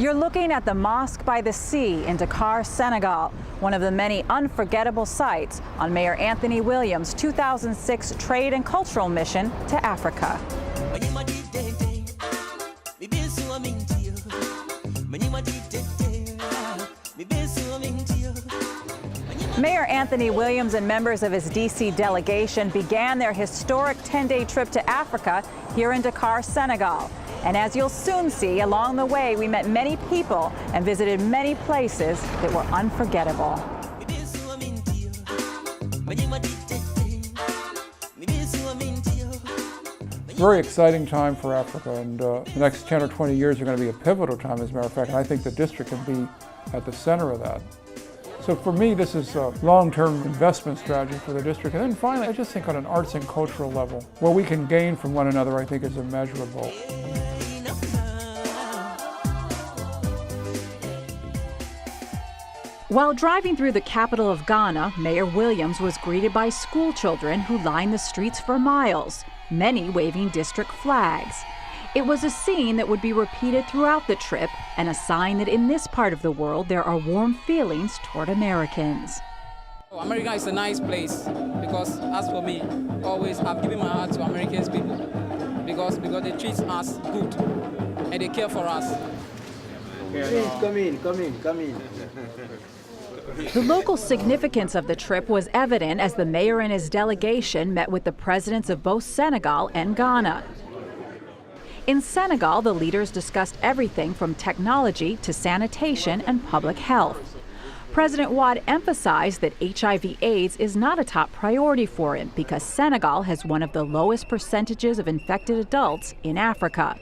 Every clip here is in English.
You're looking at the Mosque by the Sea in Dakar, Senegal, one of the many unforgettable sights on Mayor Anthony Williams' 2006 trade and cultural mission to Africa. Mayor Anthony Williams and members of his D.C. delegation began their historic 10-day trip to Africa here in Dakar, Senegal. And as you'll soon see, along the way, we met many people and visited many places that were unforgettable. Very exciting time for Africa, and the next 10 or 20 years are going to be a pivotal time, as a matter of fact, and I think the district can be at the center of that. So for me, this is a long-term investment strategy for the district. And then finally, I just think on an arts and cultural level, what we can gain from one another, I think, is immeasurable. While driving through the capital of Ghana, Mayor Williams was greeted by school children who lined the streets for miles, many waving district flags. It was a scene that would be repeated throughout the trip and a sign that in this part of the world there are warm feelings toward Americans. America is a nice place because, as for me, always I've given my heart to Americans people because they treat us good and they care for us. Please come in. The local significance of the trip was evident as the mayor and his delegation met with the presidents of both Senegal and Ghana. In Senegal, the leaders discussed everything from technology to sanitation and public health. President Wade emphasized that HIV/AIDS is not a top priority for him because Senegal has one of the lowest percentages of infected adults in Africa.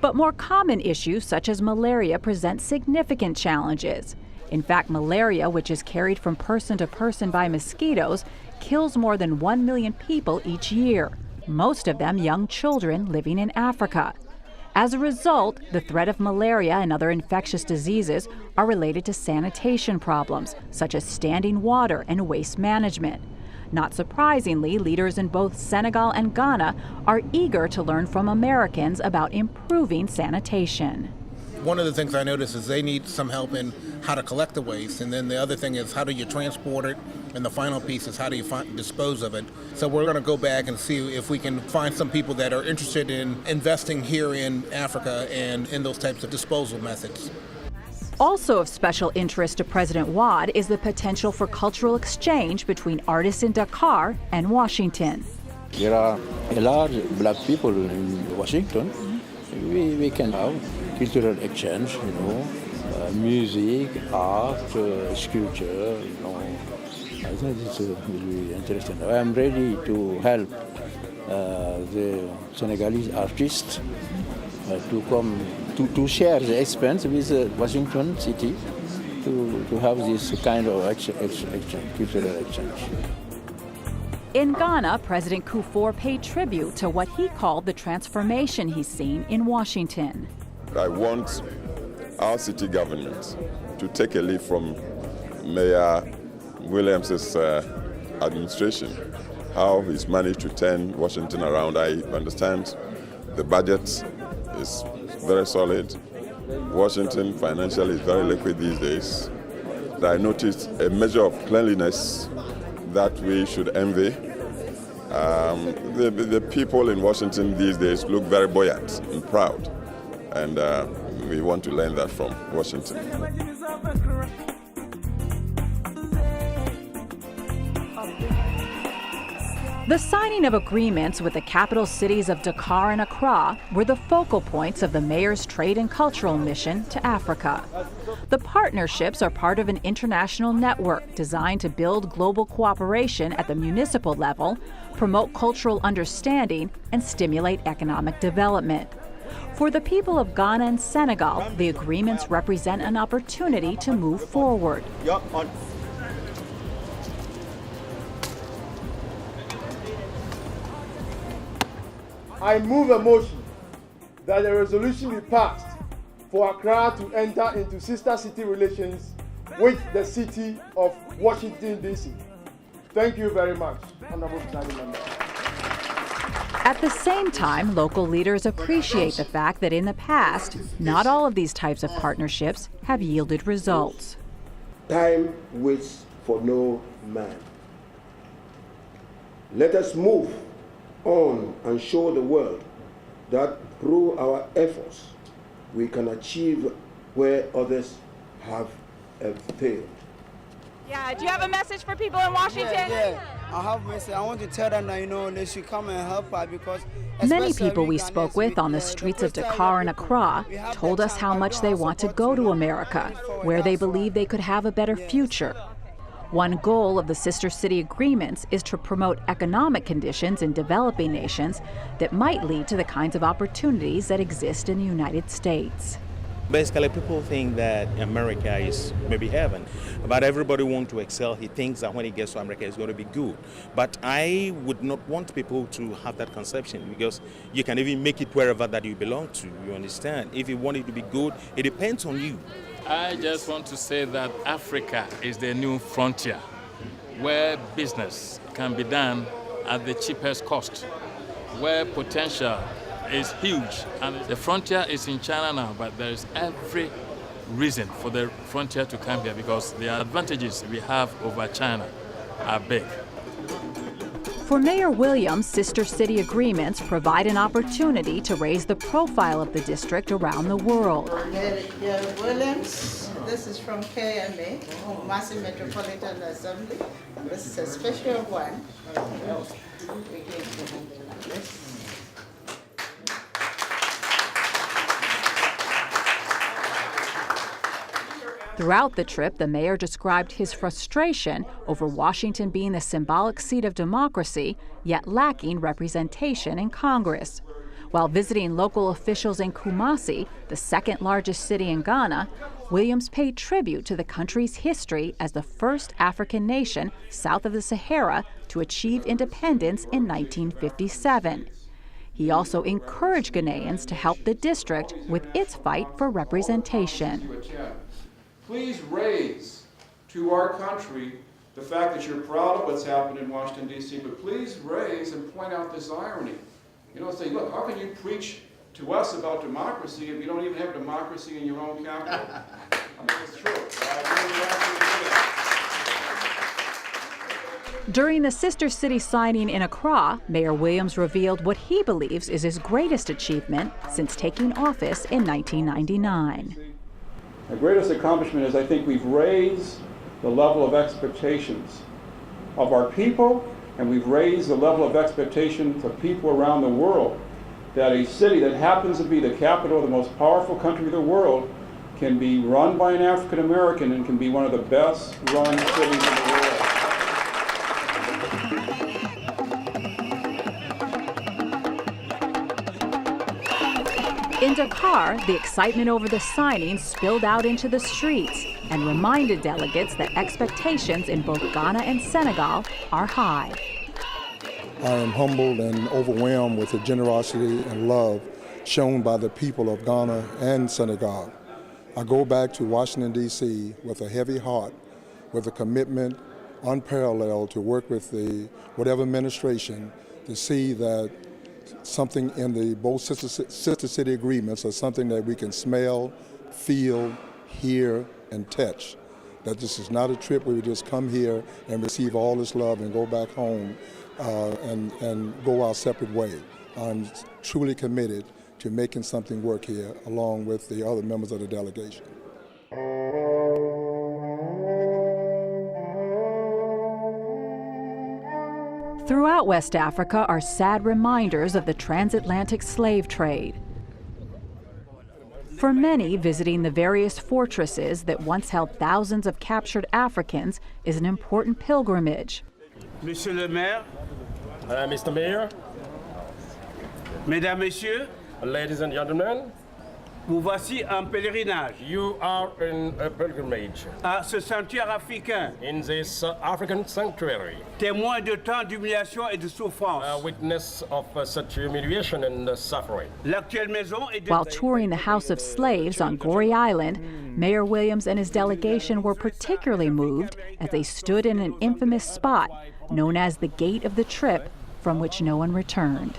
But more common issues such as malaria present significant challenges. In fact, malaria, which is carried from person to person by mosquitoes, kills more than 1 million people each year, most of them young children living in Africa. As a result, the threat of malaria and other infectious diseases are related to sanitation problems, such as standing water and waste management. Not surprisingly, leaders in both Senegal and Ghana are eager to learn from Americans about improving sanitation. One of the things I noticed is they need some help in how to collect the waste, and then the other thing is how do you transport it, and the final piece is how do you dispose of it. So we're going to go back and see if we can find some people that are interested in investing here in Africa and in those types of disposal methods. Also of special interest to President Wade is the potential for cultural exchange between artists in Dakar and Washington. There are a large black people in Washington. We can have cultural exchange, music, art, sculpture, I think it's really interesting. I am ready to help the Senegalese artists to come to share the expense with Washington City to have this kind of cultural exchange. In Ghana, President Kufuor paid tribute to what he called the transformation he's seen in Washington. I want our city government to take a leaf from Mayor Williams' administration, how he's managed to turn Washington around. I understand the budget is very solid. Washington financially is very liquid these days. I noticed a measure of cleanliness that we should envy. The people in Washington these days look very buoyant and proud, and we want to learn that from Washington. The signing of agreements with the capital cities of Dakar and Accra were the focal points of the mayor's trade and cultural mission to Africa. The partnerships are part of an international network designed to build global cooperation at the municipal level, promote cultural understanding, and stimulate economic development. For the people of Ghana and Senegal, the agreements represent an opportunity to move forward. I move a motion that a resolution be passed for Accra to enter into sister city relations with the city of Washington, D.C. Thank you very much, Honorable Presiding Member. At the same time, local leaders appreciate the fact that in the past, not all of these types of partnerships have yielded results. Time waits for no man. Let us move on and show the world that through our efforts we can achieve where others have failed. Yeah, do you have a message for people in Washington? Yeah. I have a message. I want to tell them that, they should come and help us because many people we spoke with on the streets of Dakar and Accra told us how much they want to go to America, where they believe they could have a better future. One goal of the Sister City agreements is to promote economic conditions in developing nations that might lead to the kinds of opportunities that exist in the United States. Basically, people think that America is maybe heaven, but everybody wants to excel. He thinks that when he gets to America, it's going to be good. But I would not want people to have that conception, because you can even make it wherever that you belong to, you understand? If you want it to be good, it depends on you. I just want to say that Africa is the new frontier, where business can be done at the cheapest cost, where potential is huge, and the frontier is in China now, but there is every reason for the frontier to come here because the advantages we have over China are big. For Mayor Williams, Sister City agreements provide an opportunity to raise the profile of the district around the world. Mayor Williams, this is from KMA, Kumasi Metropolitan Assembly. This is a special one. Throughout the trip, the mayor described his frustration over Washington being the symbolic seat of democracy, yet lacking representation in Congress. While visiting local officials in Kumasi, the second largest city in Ghana, Williams paid tribute to the country's history as the first African nation south of the Sahara to achieve independence in 1957. He also encouraged Ghanaians to help the district with its fight for representation. Please raise to our country the fact that you're proud of what's happened in Washington, D.C., but please raise and point out this irony. Say, look, how can you preach to us about democracy if you don't even have democracy in your own capital? I mean, it's true. During the Sister City signing in Accra, Mayor Williams revealed what he believes is his greatest achievement since taking office in 1999. The greatest accomplishment is I think we've raised the level of expectations of our people, and we've raised the level of expectations of people around the world that a city that happens to be the capital of the most powerful country of the world can be run by an African American and can be one of the best run cities in the world. In Dakar, the excitement over the signing spilled out into the streets and reminded delegates that expectations in both Ghana and Senegal are high. I am humbled and overwhelmed with the generosity and love shown by the people of Ghana and Senegal. I go back to Washington, D.C. with a heavy heart, with a commitment unparalleled to work with the whatever administration to see that something in the both Sister City agreements are something that we can smell, feel, hear, and touch. That this is not a trip where we just come here and receive all this love and go back home and go our separate way. I'm truly committed to making something work here along with the other members of the delegation. Throughout West Africa are sad reminders of the transatlantic slave trade. For many, visiting the various fortresses that once held thousands of captured Africans is an important pilgrimage. Monsieur le Maire, Mr. Mayor, Mesdames, Messieurs, ladies and gentlemen, vous voici en pèlerinage. You are in a pilgrimage. À ce sanctuaire africain. In this African sanctuary. Témoin de tant d'humiliation et de souffrance. A witness of such humiliation and suffering. L'actuelle maison est de... While touring the House of Slaves on Gorée Island, Mayor Williams and his delegation were particularly moved as they stood in an infamous spot known as the Gate of the Trip, from which no one returned.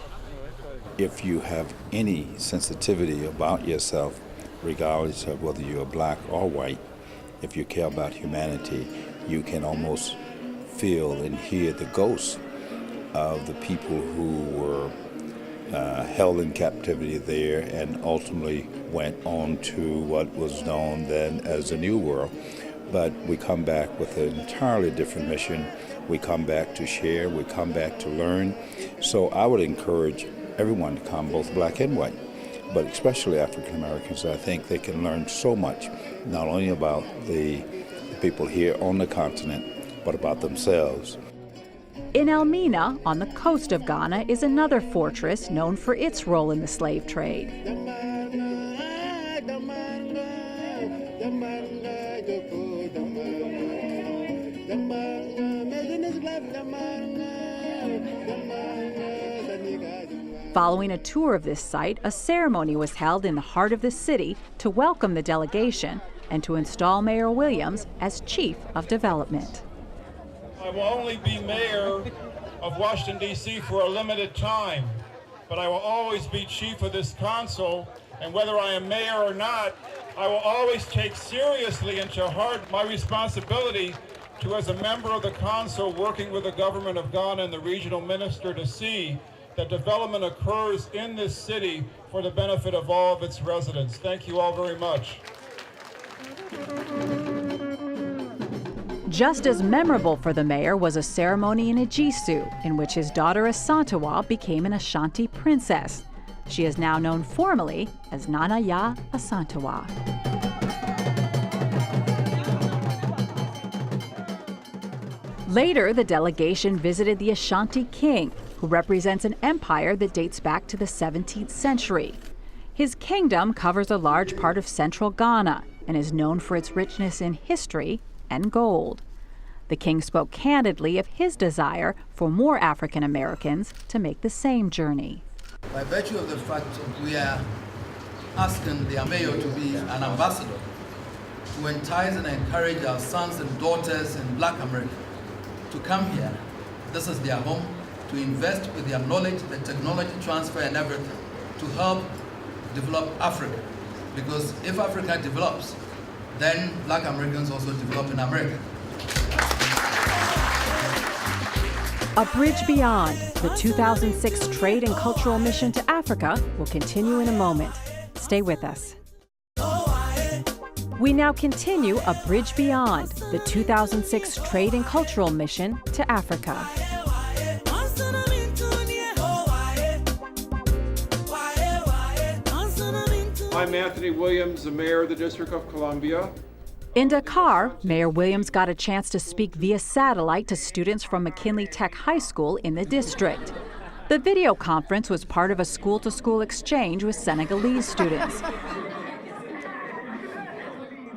if you have any sensitivity about yourself, regardless of whether you're black or white, if you care about humanity, you can almost feel and hear the ghosts of the people who were held in captivity there and ultimately went on to what was known then as the New World. But we come back with an entirely different mission. We come back to share, we come back to learn. So I would encourage everyone to come, both black and white, but especially African Americans. I think they can learn so much, not only about the people here on the continent, but about themselves. In Elmina, on the coast of Ghana, is another fortress known for its role in the slave trade. Following a tour of this site, a ceremony was held in the heart of the city to welcome the delegation and to install Mayor Williams as Chief of Development. I will only be mayor of Washington, D.C. for a limited time, but I will always be chief of this council, and whether I am mayor or not, I will always take seriously and to heart my responsibility to, as a member of the council, working with the government of Ghana and the regional minister to see that development occurs in this city for the benefit of all of its residents. Thank you all very much. Just as memorable for the mayor was a ceremony in Ejisu, in which his daughter Asantewaa became an Ashanti princess. She is now known formally as Nana Yaa Asantewaa. Later, the delegation visited the Ashanti king, who represents an empire that dates back to the 17th century. His kingdom covers a large part of central Ghana and is known for its richness in history and gold. The king spoke candidly of his desire for more African Americans to make the same journey. By virtue of the fact we are asking the mayor to be an ambassador to entice and encourage our sons and daughters in Black America to come here. This is their home, to invest with their knowledge, the technology transfer and everything to help develop Africa. Because if Africa develops, then Black Americans also develop in America. A Bridge Beyond, the 2006 Trade and Cultural Mission to Africa, will continue in a moment. Stay with us. We now continue A Bridge Beyond, the 2006 Trade and Cultural Mission to Africa. I'm Anthony Williams, the mayor of the District of Columbia. In Dakar, Mayor Williams got a chance to speak via satellite to students from McKinley Tech High School in the district. The video conference was part of a school-to-school exchange with Senegalese students.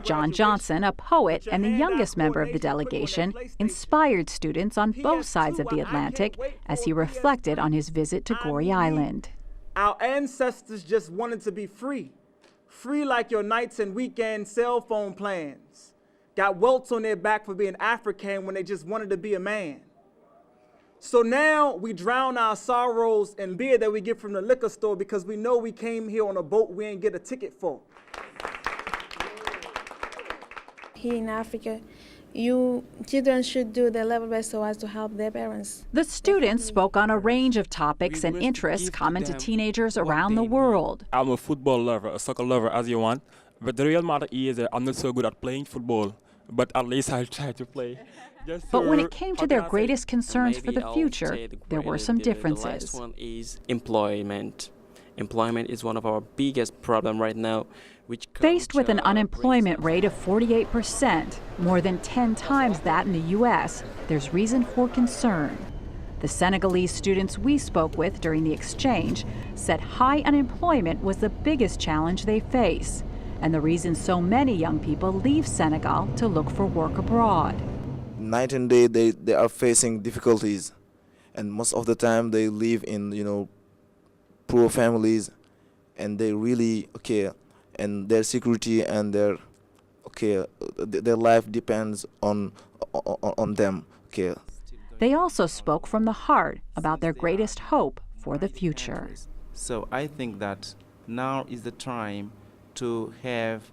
John Johnson, a poet and the youngest member of the delegation, inspired students on both sides of the Atlantic as he reflected on his visit to Gorée Island. Our ancestors just wanted to be free. Free like your nights and weekend cell phone plans. Got welts on their back for being African when they just wanted to be a man. So now we drown our sorrows in beer that we get from the liquor store because we know we came here on a boat we ain't get a ticket for. Here in Africa, children should do their level best so as to help their parents. The students spoke on a range of topics and interests common to teenagers around the world. I'm a football lover, a soccer lover as you want, but the real matter is that I'm not so good at playing football, but at least I'll try to play. But when it came to their greatest concerns for the future, there were some differences. The last one is employment. Employment is one of our biggest problems right now. Faced with an unemployment rate of 48%, more than 10 times that in the U.S., there's reason for concern. The Senegalese students we spoke with during the exchange said high unemployment was the biggest challenge they face, and the reason so many young people leave Senegal to look for work abroad. Night and day, they are facing difficulties, and most of the time they live in, poor families, and they really, and their security and their life depends on them. They also spoke from the heart about their greatest hope for the future. So I think that now is the time to have,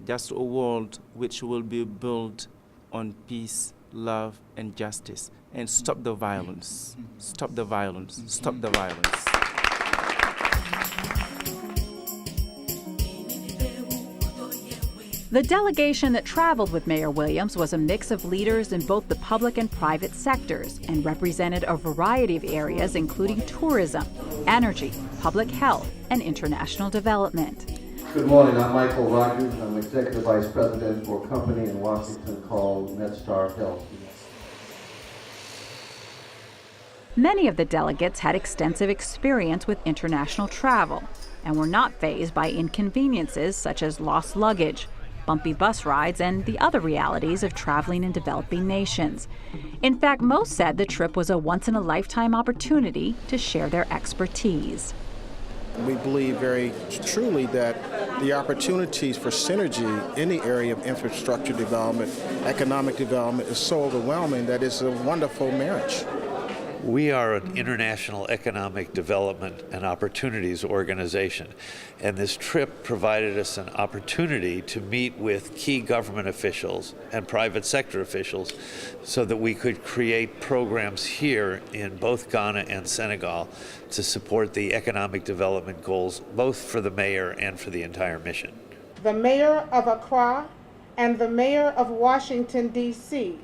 just a world which will be built on peace, love, and justice. And stop the violence. Stop the violence. Stop the violence. The delegation that traveled with Mayor Williams was a mix of leaders in both the public and private sectors and represented a variety of areas including tourism, energy, public health, and international development. Good morning, I'm Michael Rogers. I'm Executive Vice President for a company in Washington called MedStar Health. Many of the delegates had extensive experience with international travel and were not fazed by inconveniences such as lost luggage, bumpy bus rides, and the other realities of traveling in developing nations. In fact, most said the trip was a once-in-a-lifetime opportunity to share their expertise. We believe very truly that the opportunities for synergy in the area of infrastructure development, economic development is so overwhelming that it's a wonderful marriage. We are an international economic development and opportunities organization, and this trip provided us an opportunity to meet with key government officials and private sector officials so that we could create programs here in both Ghana and Senegal to support the economic development goals, both for the mayor and for the entire mission. The mayor of Accra and the mayor of Washington, D.C.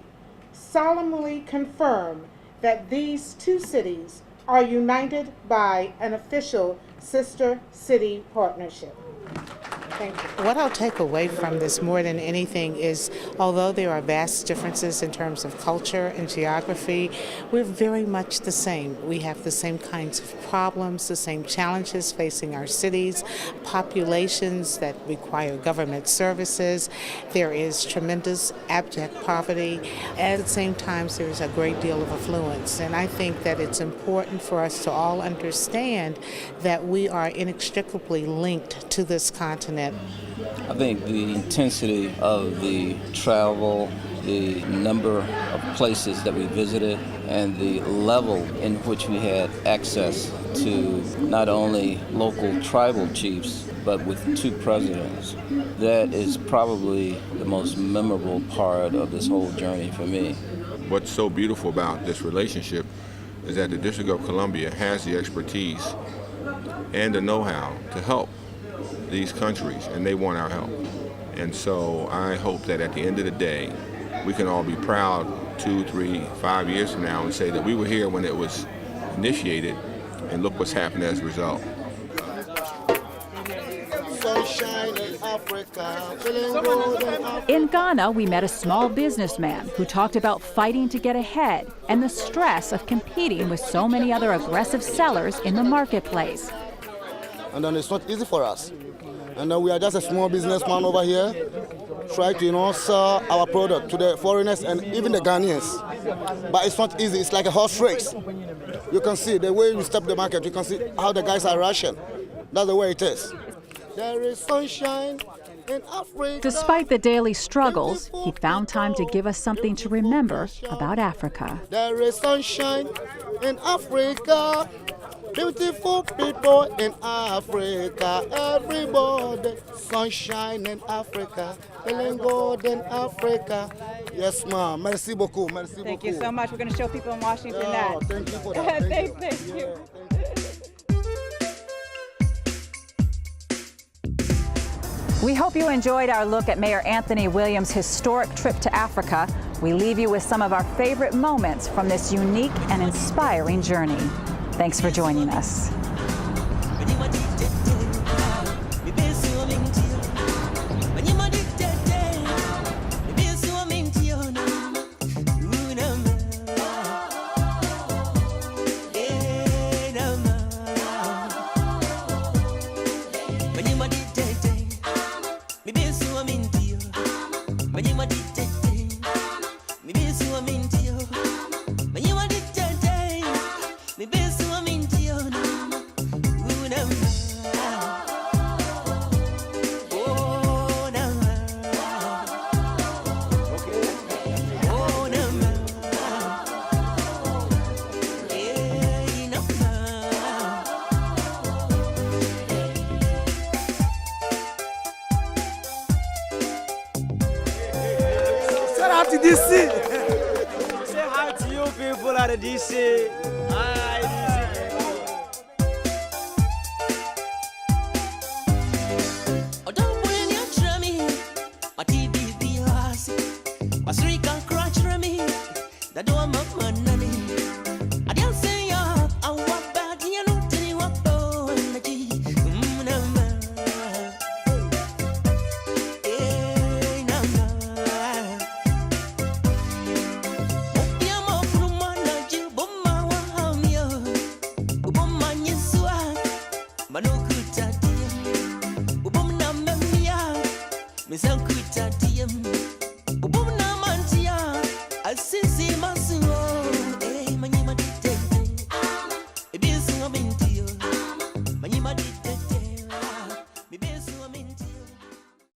solemnly confirm that these two cities are united by an official sister city partnership. Thank you. What I'll take away from this more than anything is, although there are vast differences in terms of culture and geography, we're very much the same. We have the same kinds of problems, the same challenges facing our cities, populations that require government services. There is tremendous abject poverty. At the same time, there is a great deal of affluence. And I think that it's important for us to all understand that we are inextricably linked to this continent. I think the intensity of the travel, the number of places that we visited, and the level in which we had access to not only local tribal chiefs, but with two presidents, that is probably the most memorable part of this whole journey for me. What's so beautiful about this relationship is that the District of Columbia has the expertise and the know-how to help these countries, and they want our help. And so I hope that at the end of the day, we can all be proud 2, 3, 5 years from now and say that we were here when it was initiated, and look what's happened as a result. In Ghana, we met a small businessman who talked about fighting to get ahead and the stress of competing with so many other aggressive sellers in the marketplace. And then it's not easy for us. And then we are just a small businessman over here, try to sell our product to the foreigners and even the Ghanaians. But it's not easy. It's like a horse race. You can see the way we step the market. You can see how the guys are rushing. That's the way it is. There is sunshine in Africa. Despite the daily struggles, he found time to give us something to remember about Africa. There is sunshine in Africa. Beautiful people in Africa, everybody. Sunshine in Africa, feeling good in Africa. Yes, ma'am. Merci beaucoup. Merci beaucoup. Thank you so much. We're going to show people in Washington that. Thank you for that. Thank you. We hope you enjoyed our look at Mayor Anthony Williams' historic trip to Africa. We leave you with some of our favorite moments from this unique and inspiring journey. Thanks for joining us. Me be so mean to you. out to DC. Say hi to you people at the DC. Hi, DC. Misanku